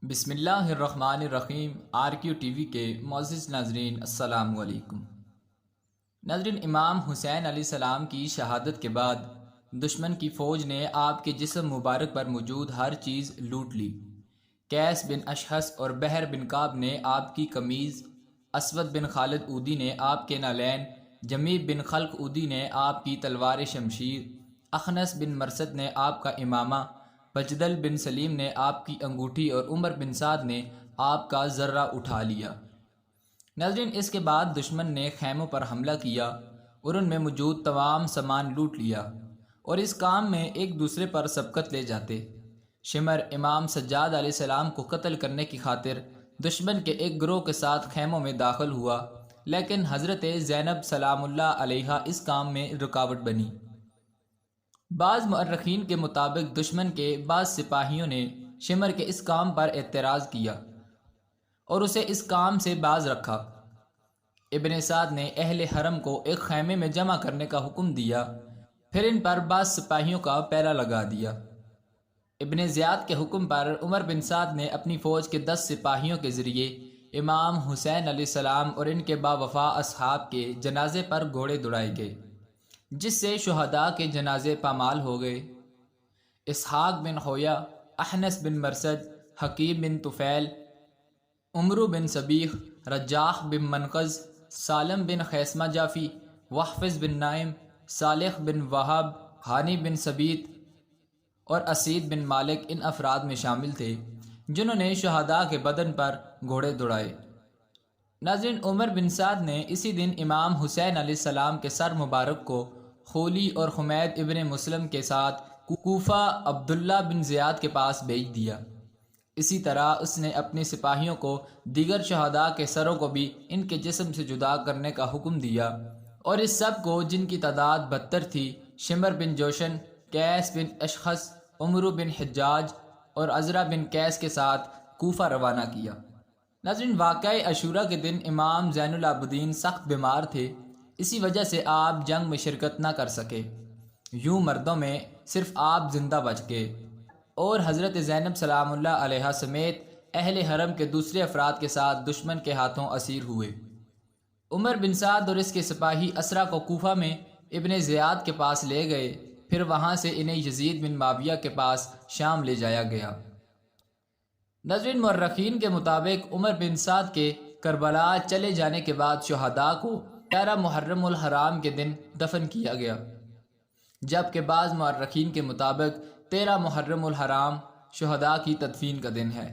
بسم اللہ الرحمن الرحیم RQ TV کے معزز ناظرین السلام علیکم۔ ناظرین، امام حسین علیہ السلام کی شہادت کے بعد دشمن کی فوج نے آپ کے جسم مبارک پر موجود ہر چیز لوٹ لی۔ قیس بن اشحس اور بحر بن کعب نے آپ کی قمیض، اسود بن خالد اودی نے آپ کے نالین، جمیع بن خلق اودی نے آپ کی تلوار شمشیر، اخنس بن مرثد نے آپ کا امامہ، بجدل بن سلیم نے آپ کی انگوٹھی اور عمر بن سعد نے آپ کا ذرہ اٹھا لیا۔ ناظرین، اس کے بعد دشمن نے خیموں پر حملہ کیا اور ان میں موجود تمام سامان لوٹ لیا اور اس کام میں ایک دوسرے پر سبقت لے جاتے۔ شمر امام سجاد علیہ السلام کو قتل کرنے کی خاطر دشمن کے ایک گروہ کے ساتھ خیموں میں داخل ہوا، لیکن حضرت زینب سلام اللہ علیہا اس کام میں رکاوٹ بنی۔ بعض مؤرخین کے مطابق دشمن کے بعض سپاہیوں نے شمر کے اس کام پر اعتراض کیا اور اسے اس کام سے باز رکھا۔ ابن سعد نے اہل حرم کو ایک خیمے میں جمع کرنے کا حکم دیا، پھر ان پر بعض سپاہیوں کا پہرا لگا دیا۔ ابن زیاد کے حکم پر عمر بن سعد نے اپنی فوج کے 10 سپاہیوں کے ذریعے امام حسین علیہ السلام اور ان کے باوفا اصحاب کے جنازے پر گھوڑے دوڑائے گئے، جس سے شہداء کے جنازے پامال ہو گئے۔ اسحاق بن خویا، احنس بن مرثد، حکیم بن طفیل، عمرو بن صبیح، رجاح بن منقذ، سالم بن خیسمہ جافی، وحفظ بن نائم، صالح بن وہاب، ہانی بن ثبیت اور اسید بن مالک ان افراد میں شامل تھے جنہوں نے شہداء کے بدن پر گھوڑے دوڑائے۔ ناظرین، عمر بن سعد نے اسی دن امام حسین علیہ السلام کے سر مبارک کو خولی اور حمید ابن مسلم کے ساتھ کوفہ عبداللہ بن زیاد کے پاس بھیج دیا۔ اسی طرح اس نے اپنے سپاہیوں کو دیگر شہداء کے سروں کو بھی ان کے جسم سے جدا کرنے کا حکم دیا، اور اس سب کو، جن کی تعداد 72 تھی، شمر بن جوشن، قیس بن اشخص، عمرو بن حجاج اور عزرہ بن قیس کے ساتھ کوفہ روانہ کیا۔ ناظرین، واقعہ عاشورہ کے دن امام زین العابدین سخت بیمار تھے، اسی وجہ سے آپ جنگ میں شرکت نہ کر سکے۔ یوں مردوں میں صرف آپ زندہ بچ گئے اور حضرت زینب سلام اللہ علیہا سمیت اہل حرم کے دوسرے افراد کے ساتھ دشمن کے ہاتھوں اسیر ہوئے۔ عمر بن سعد اور اس کے سپاہی اسرا کو کوفہ میں ابن زیاد کے پاس لے گئے، پھر وہاں سے انہیں یزید بن معاویہ کے پاس شام لے جایا گیا۔ ناظرین، مورخین کے مطابق عمر بن سعد کے کربلا چلے جانے کے بعد شہداء کو 11 محرم الحرام کے دن دفن کیا گیا، جبکہ بعض مورخین کے مطابق 13 محرم الحرام شہداء کی تدفین کا دن ہے۔